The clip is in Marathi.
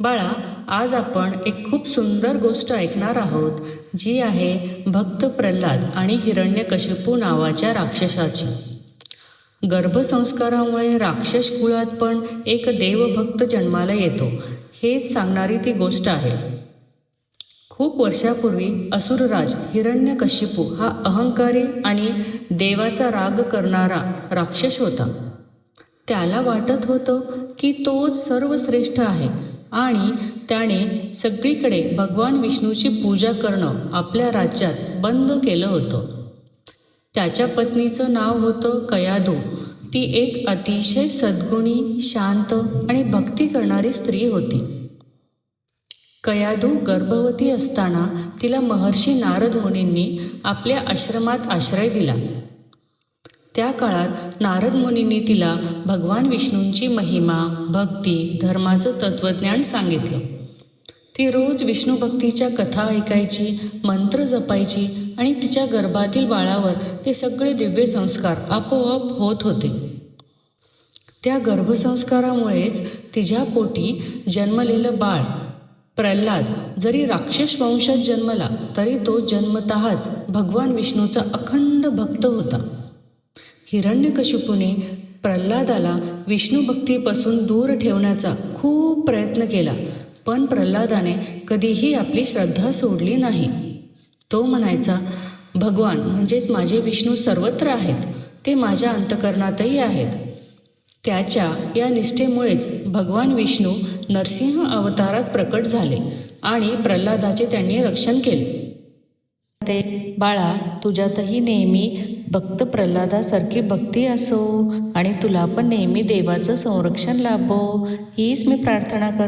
बाळा, आज आपण एक खूप सुंदर गोष्ट ऐकणार आहोत, जी आहे भक्त प्रल्हाद आणि हिरण्यकशिपू नावाच्या राक्षसाची. गर्भसंस्कारामुळे राक्षस कुळात पण एक देवभक्त जन्माला येतो, हेच सांगणारी ती गोष्ट आहे. खूप वर्षापूर्वी असुरराज हिरण्यकशिपू हा अहंकारी आणि देवाचा राग करणारा राक्षस होता. त्याला वाटत होतं की तोच सर्वश्रेष्ठ आहे आणि त्याने सगळीकडे भगवान विष्णूची पूजा करणं आपल्या राज्यात बंद केलं होतं. त्याच्या पत्नीचं नाव होतं कयाधू. ती एक अतिशय सद्गुणी, शांत आणि भक्ती करणारी स्त्री होती. कयाधू गर्भवती असताना तिला महर्षी नारद मुनींनी आपल्या आश्रमात आश्रय दिला. त्या काळात नारद मुनींनी तिला भगवान विष्णूंची महिमा, भक्ती, धर्माचं तत्त्वज्ञान सांगितलं. ती रोज विष्णुभक्तीच्या कथा ऐकायची, मंत्र जपायची आणि तिच्या गर्भातील बाळावर ते सगळे दिव्य संस्कार आपोआप होत होते. त्या गर्भसंस्कारामुळेच तिच्या पोटी जन्मलेलं बाळ प्रल्हाद जरी राक्षस वंशात जन्मला तरी तो जन्मतःच भगवान विष्णूचा अखंड भक्त होता. हिरण्यकशिपूने प्रल्हादाला विष्णुभक्तीपासून दूर ठेवण्याचा खूप प्रयत्न केला, पण प्रल्हादाने कधीही आपली श्रद्धा सोडली नाही. तो म्हणायचा, भगवान म्हणजेच माझे विष्णू सर्वत्र आहेत, ते माझ्या अंतःकरणातही आहेत. त्याच्या या निष्ठेमुळेच भगवान विष्णू नरसिंह अवतारात प्रकट झाले आणि प्रल्हादाचे त्यांनी रक्षण केले. बाळा, तुझ्यातही नेहमी भक्त प्रल्हादासारखी भक्ती असो आणि तुला पण नेहमी देवाचं संरक्षण लाभो, हीच मी प्रार्थना करते.